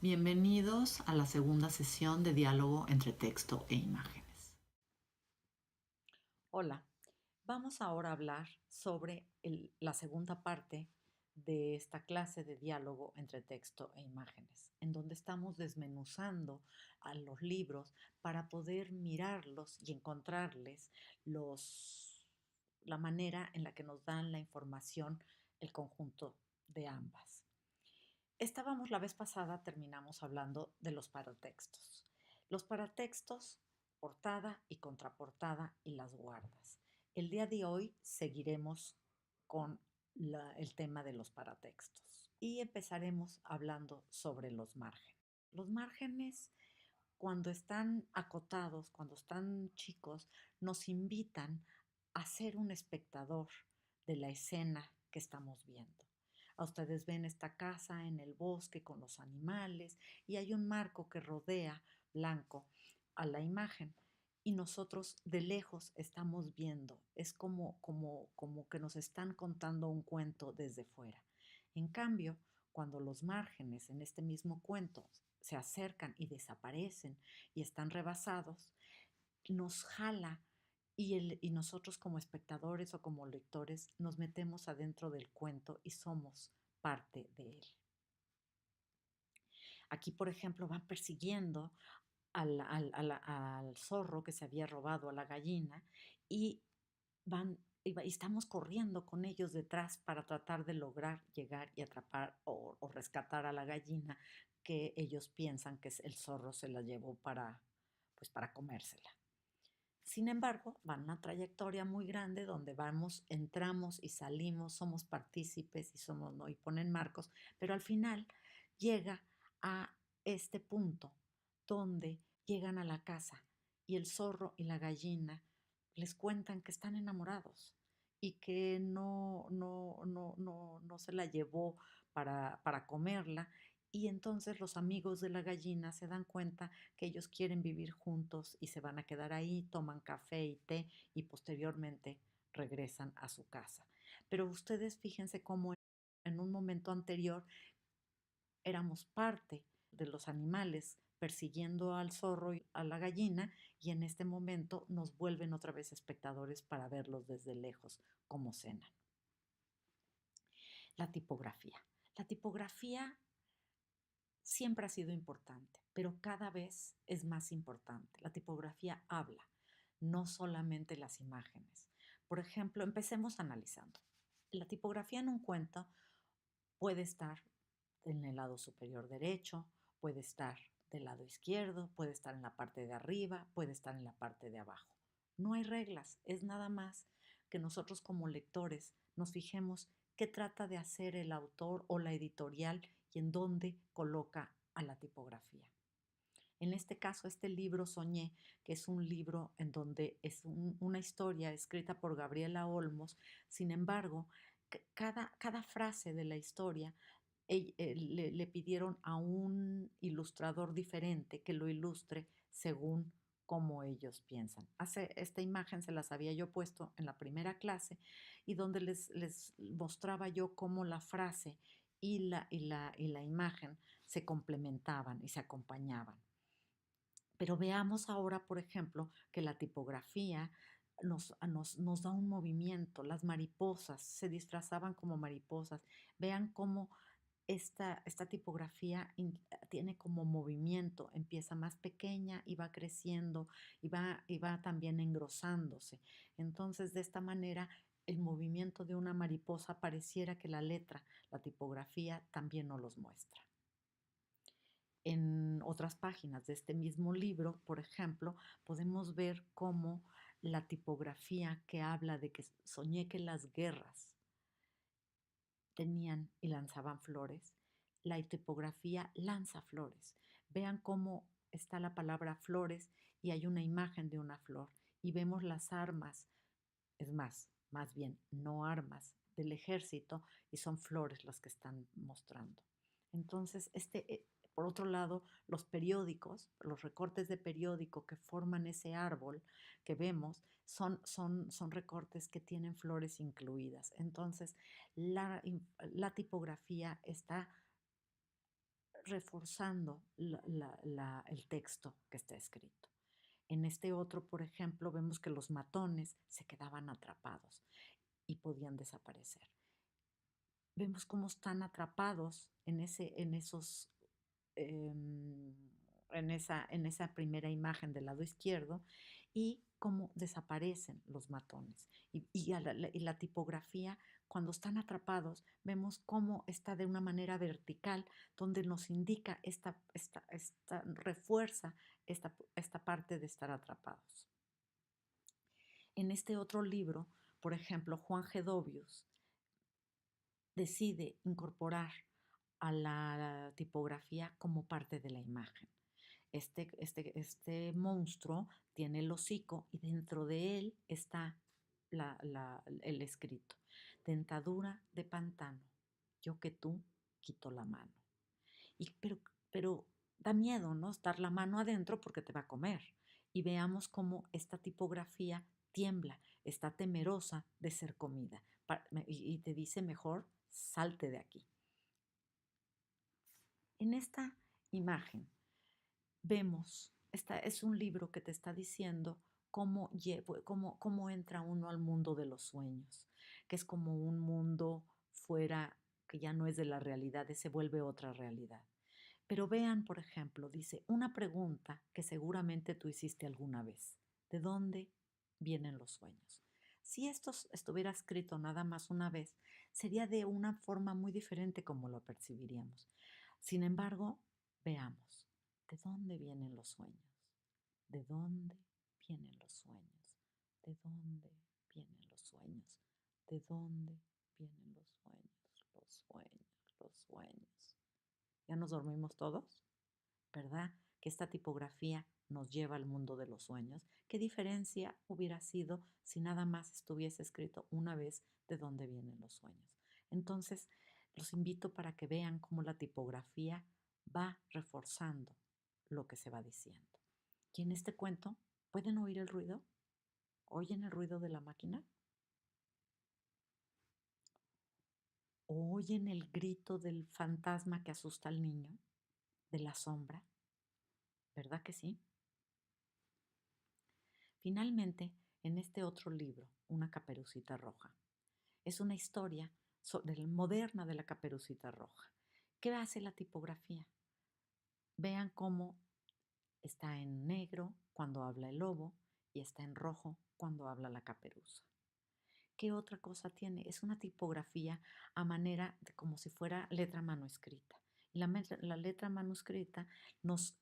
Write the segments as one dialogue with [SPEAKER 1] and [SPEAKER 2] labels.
[SPEAKER 1] Bienvenidos a la segunda sesión de diálogo entre texto e imágenes.
[SPEAKER 2] Hola, vamos ahora a hablar sobre la segunda parte de esta clase de diálogo entre texto e imágenes, en donde estamos desmenuzando a los libros para poder mirarlos y encontrarles la manera en la que nos dan la información el conjunto de ambas. La vez pasada terminamos hablando de los paratextos. Los paratextos, portada y contraportada y las guardas. El día de hoy seguiremos con el tema de los paratextos y empezaremos hablando sobre los márgenes. Los márgenes, cuando están acotados, cuando están chicos, nos invitan a ser un espectador de la escena que estamos viendo. A ustedes ven esta casa en el bosque con los animales y hay un marco que rodea blanco a la imagen y nosotros de lejos estamos viendo. Es como que nos están contando un cuento desde fuera. En cambio, cuando los márgenes en este mismo cuento se acercan y desaparecen y están rebasados, nos jala y nosotros como espectadores o como lectores nos metemos adentro del cuento y somos parte de él. Aquí, por ejemplo, van persiguiendo al zorro que se había robado a la gallina y y estamos corriendo con ellos detrás para tratar de lograr llegar y atrapar o rescatar a la gallina que ellos piensan que el zorro se la llevó para comérsela. Sin embargo, van una trayectoria muy grande donde vamos, entramos y salimos, somos partícipes y somos, ¿no? Y ponen marcos, pero al final llega a este punto donde llegan a la casa y el zorro y la gallina les cuentan que están enamorados y que no se la llevó para comerla. Y entonces los amigos de la gallina se dan cuenta que ellos quieren vivir juntos y se van a quedar ahí, toman café y té y posteriormente regresan a su casa. Pero ustedes fíjense cómo en un momento anterior éramos parte de los animales persiguiendo al zorro y a la gallina y en este momento nos vuelven otra vez espectadores para verlos desde lejos como cenan. La tipografía. La tipografía siempre ha sido importante, pero cada vez es más importante. La tipografía habla, no solamente las imágenes. Por ejemplo, empecemos analizando. La tipografía en un cuento puede estar en el lado superior derecho, puede estar del lado izquierdo, puede estar en la parte de arriba, puede estar en la parte de abajo. No hay reglas, es nada más que nosotros como lectores nos fijemos qué trata de hacer el autor o la editorial y en dónde coloca a la tipografía. En este caso, este libro Soñé, que es un libro en donde es una historia escrita por Gabriela Olmos, sin embargo, cada frase de la historia le pidieron a un ilustrador diferente que lo ilustre según cómo ellos piensan. Esta imagen se las había yo puesto en la primera clase y donde les mostraba yo cómo la frase y la imagen se complementaban y se acompañaban. Pero veamos ahora, por ejemplo, que la tipografía nos da un movimiento. Las mariposas se disfrazaban como mariposas. Vean cómo esta tipografía tiene como movimiento, empieza más pequeña y va creciendo y va también engrosándose. Entonces, de esta manera, el movimiento de una mariposa pareciera que la letra, la tipografía, también nos los muestra. En otras páginas de este mismo libro, por ejemplo, podemos ver cómo la tipografía que habla de que soñé que las guerras tenían y lanzaban flores, la tipografía lanza flores. Vean cómo está la palabra flores y hay una imagen de una flor y vemos las armas, es más bien no armas del ejército y son flores las que están mostrando. Entonces, por otro lado, los periódicos, los recortes de periódico que forman ese árbol que vemos, son recortes que tienen flores incluidas. Entonces, la tipografía está reforzando el texto que está escrito. En este otro, por ejemplo, vemos que los matones se quedaban atrapados y podían desaparecer. Vemos cómo están atrapados em, en esa primera imagen del lado izquierdo y cómo desaparecen los matones. Y la tipografía, cuando están atrapados, vemos cómo está de una manera vertical, donde nos indica refuerza esta parte de estar atrapados. En este otro libro, por ejemplo, Juan Gedovius decide incorporar a la tipografía como parte de la imagen. Este monstruo tiene el hocico y dentro de él está el escrito. Dentadura de pantano, yo que tú quito la mano. Pero da miedo, ¿no? Estar la mano adentro porque te va a comer. Y veamos cómo esta tipografía tiembla, está temerosa de ser comida. Y te dice mejor, salte de aquí. En esta imagen vemos, es un libro que te está diciendo cómo entra uno al mundo de los sueños, que es como un mundo fuera que ya no es de la realidad, se vuelve otra realidad. Pero vean, por ejemplo, dice, una pregunta que seguramente tú hiciste alguna vez. ¿De dónde vienen los sueños? Si esto estuviera escrito nada más una vez, sería de una forma muy diferente como lo percibiríamos. Sin embargo, veamos, ¿de dónde vienen los sueños? ¿De dónde vienen los sueños? ¿De dónde vienen los sueños? ¿De dónde vienen los sueños? Los sueños, los sueños. ¿Ya nos dormimos todos? ¿Verdad? Que esta tipografía nos lleva al mundo de los sueños. ¿Qué diferencia hubiera sido si nada más estuviese escrito una vez de dónde vienen los sueños? Entonces, los invito para que vean cómo la tipografía va reforzando lo que se va diciendo. Y en este cuento, ¿pueden oír el ruido? ¿Oyen el ruido de la máquina? ¿Oyen el grito del fantasma que asusta al niño? ¿De la sombra? ¿Verdad que sí? Finalmente, en este otro libro, Una Caperucita Roja, es una historia moderna de la Caperucita Roja. ¿Qué hace la tipografía? Vean cómo está en negro cuando habla el lobo y está en rojo cuando habla la caperuza. ¿Qué otra cosa tiene? Es una tipografía a manera de como si fuera letra manuscrita. Y la letra manuscrita nos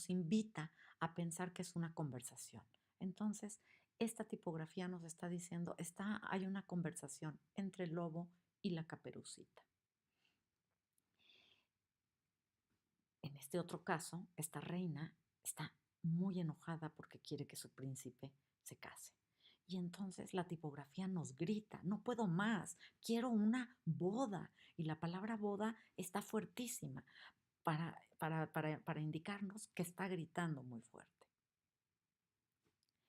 [SPEAKER 2] invita a pensar que es una conversación. Entonces, esta tipografía nos está diciendo, hay una conversación entre el lobo y la caperucita. En este otro caso, esta reina está muy enojada porque quiere que su príncipe se case. Y entonces la tipografía nos grita, no puedo más, quiero una boda. Y la palabra boda está fuertísima para indicarnos que está gritando muy fuerte.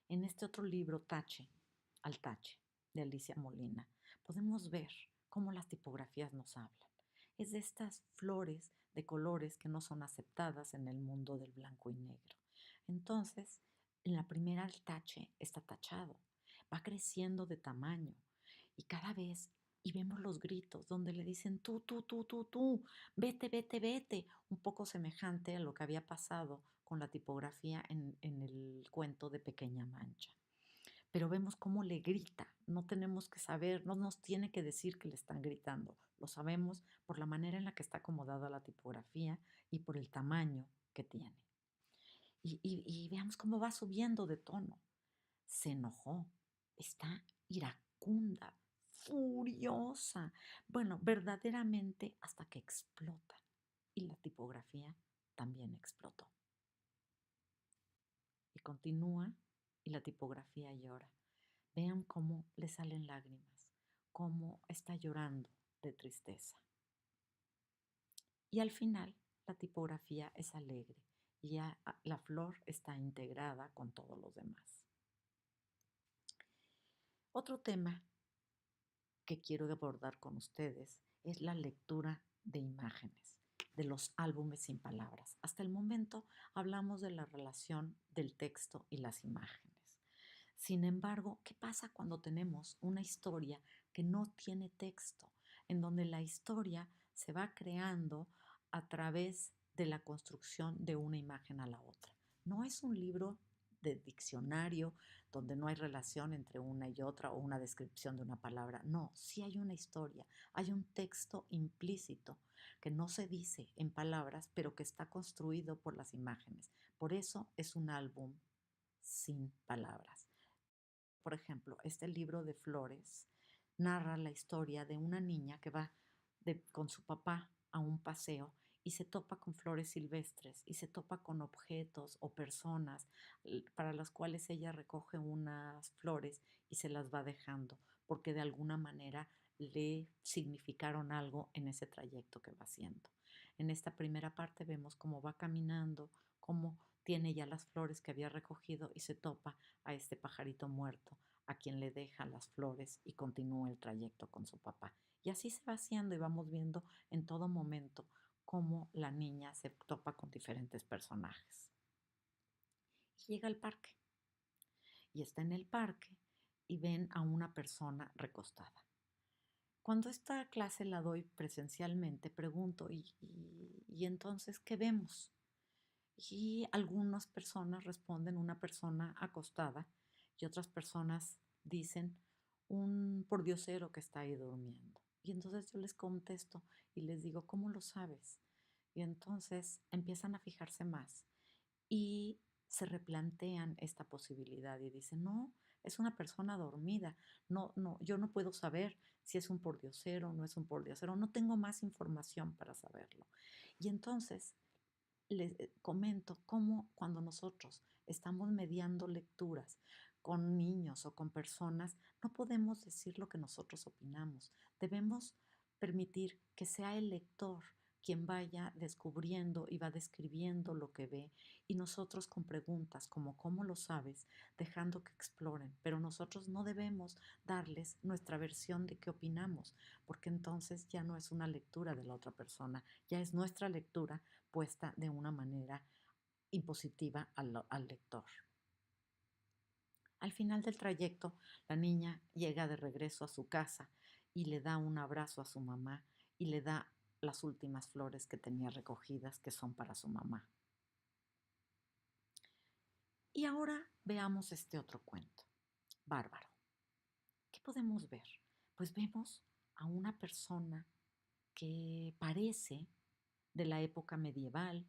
[SPEAKER 2] En este otro libro, Tache, al Tache, de Alicia Molina, podemos ver cómo las tipografías nos hablan. Es de estas flores de colores que no son aceptadas en el mundo del blanco y negro. Entonces, en la primera el tache está tachado, va creciendo de tamaño y cada vez, y vemos los gritos donde le dicen tú, vete, vete, vete, un poco semejante a lo que había pasado con la tipografía en el cuento de Pequeña Mancha. Pero vemos cómo le grita, no tenemos que saber, no nos tiene que decir que le están gritando, lo sabemos por la manera en la que está acomodada la tipografía y por el tamaño que tiene. Y veamos cómo va subiendo de tono. Se enojó, está iracunda, furiosa. Bueno, verdaderamente hasta que explota. Y la tipografía también explotó. Y continúa y la tipografía llora. Vean cómo le salen lágrimas, cómo está llorando de tristeza. Y al final la tipografía es alegre y ya la flor está integrada con todos los demás. Otro tema que quiero abordar con ustedes es la lectura de imágenes. de los álbumes sin palabras. Hasta el momento hablamos de la relación del texto y las imágenes. Sin embargo, ¿qué pasa cuando tenemos una historia que no tiene texto, en donde la historia se va creando a través de la construcción de una imagen a la otra? No es un libro de diccionario donde no hay relación entre una y otra o una descripción de una palabra. No, sí hay una historia, hay un texto implícito que no se dice en palabras, pero que está construido por las imágenes. Por eso es un álbum sin palabras. Por ejemplo, este libro de Flores narra la historia de una niña que va con su papá a un paseo y se topa con flores silvestres y se topa con objetos o personas para las cuales ella recoge unas flores y se las va dejando porque de alguna manera le significaron algo en ese trayecto que va haciendo. En esta primera parte vemos cómo va caminando, cómo tiene ya las flores que había recogido y se topa a este pajarito muerto, a quien le deja las flores y continúa el trayecto con su papá. Y así se va haciendo y vamos viendo en todo momento cómo la niña se topa con diferentes personajes. Y llega al parque y está en el parque y ven a una persona recostada. Cuando esta clase la doy presencialmente, pregunto, ¿y entonces qué vemos? Y algunas personas responden una persona acostada y otras personas dicen un pordiosero que está ahí durmiendo. Y entonces yo les contesto y les digo, ¿cómo lo sabes? Y entonces empiezan a fijarse más y se replantean esta posibilidad y dicen, no, es una persona dormida, no, yo no puedo saber si es un pordiosero o no es un pordiosero, no tengo más información para saberlo. Y entonces les comento cómo cuando nosotros estamos mediando lecturas con niños o con personas, no podemos decir lo que nosotros opinamos. Debemos permitir que sea el lector quien vaya descubriendo y va describiendo lo que ve y nosotros con preguntas como ¿cómo lo sabes? Dejando que exploren, pero nosotros no debemos darles nuestra versión de qué opinamos, porque entonces ya no es una lectura de la otra persona, ya es nuestra lectura puesta de una manera impositiva al lector. Al final del trayecto, la niña llega de regreso a su casa y le da un abrazo a su mamá y le da las últimas flores que tenía recogidas que son para su mamá. Y ahora veamos este otro cuento, Bárbaro. ¿Qué podemos ver? Pues vemos a una persona que parece de la época medieval.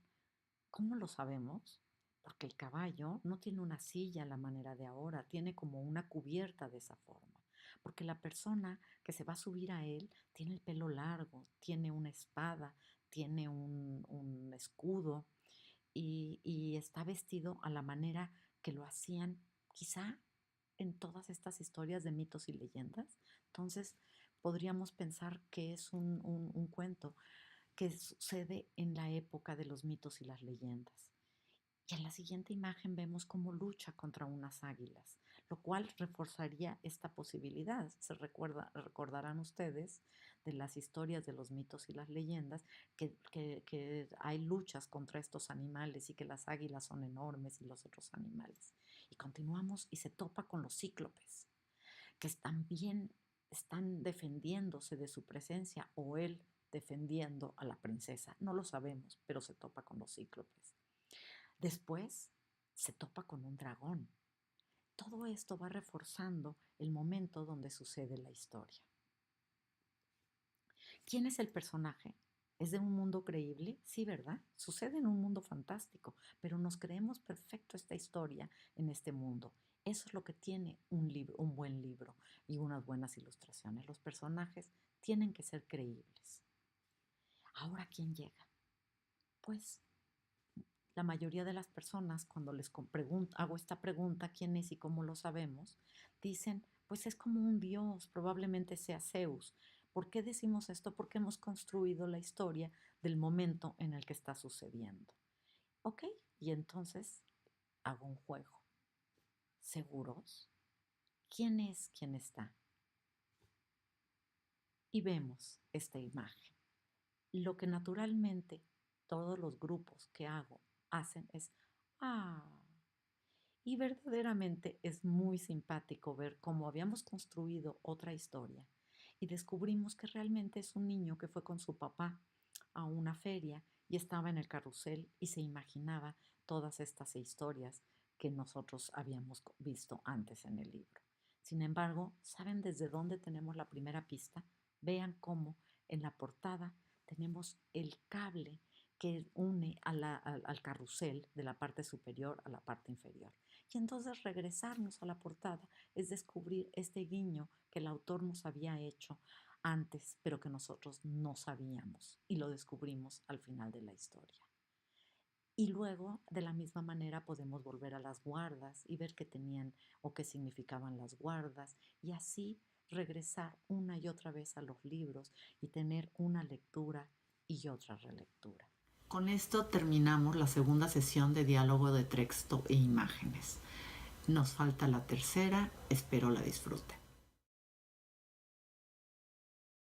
[SPEAKER 2] ¿Cómo lo sabemos? Porque el caballo no tiene una silla a la manera de ahora, tiene como una cubierta de esa forma. Porque la persona que se va a subir a él tiene el pelo largo, tiene una espada, tiene un escudo y está vestido a la manera que lo hacían quizá en todas estas historias de mitos y leyendas. Entonces podríamos pensar que es un cuento que sucede en la época de los mitos y las leyendas. Y en la siguiente imagen vemos cómo lucha contra unas águilas, lo cual reforzaría esta posibilidad. Recordarán ustedes de las historias de los mitos y las leyendas que hay luchas contra estos animales y que las águilas son enormes y los otros animales. Y continuamos y se topa con los cíclopes, que también están defendiéndose de su presencia o él defendiendo a la princesa. No lo sabemos, pero se topa con los cíclopes. Después se topa con un dragón. Todo esto va reforzando el momento donde sucede la historia. ¿Quién es el personaje? ¿Es de un mundo creíble? Sí, ¿verdad? Sucede en un mundo fantástico, pero nos creemos perfecto esta historia en este mundo. Eso es lo que tiene un libro, un buen libro y unas buenas ilustraciones. Los personajes tienen que ser creíbles. Ahora, ¿quién llega? Pues la mayoría de las personas, cuando les hago esta pregunta, ¿quién es y cómo lo sabemos? Dicen, pues es como un dios, probablemente sea Zeus. ¿Por qué decimos esto? Porque hemos construido la historia del momento en el que está sucediendo. ¿Ok? Y entonces hago un juego. ¿Seguros? ¿Quién es quien está? Y vemos esta imagen. Lo que naturalmente todos los grupos que hago hacen es, ah, y verdaderamente es muy simpático ver cómo habíamos construido otra historia y descubrimos que realmente es un niño que fue con su papá a una feria y estaba en el carrusel y se imaginaba todas estas historias que nosotros habíamos visto antes en el libro. Sin embargo, ¿saben desde dónde tenemos la primera pista? Vean cómo en la portada tenemos el cable que une al carrusel de la parte superior a la parte inferior. Y entonces regresarnos a la portada es descubrir este guiño que el autor nos había hecho antes, pero que nosotros no sabíamos y lo descubrimos al final de la historia. Y luego, de la misma manera, podemos volver a las guardas y ver qué tenían o qué significaban las guardas y así regresar una y otra vez a los libros y tener una lectura y otra relectura.
[SPEAKER 1] Con esto terminamos la segunda sesión de diálogo de texto e imágenes. Nos falta la tercera, espero la disfruten.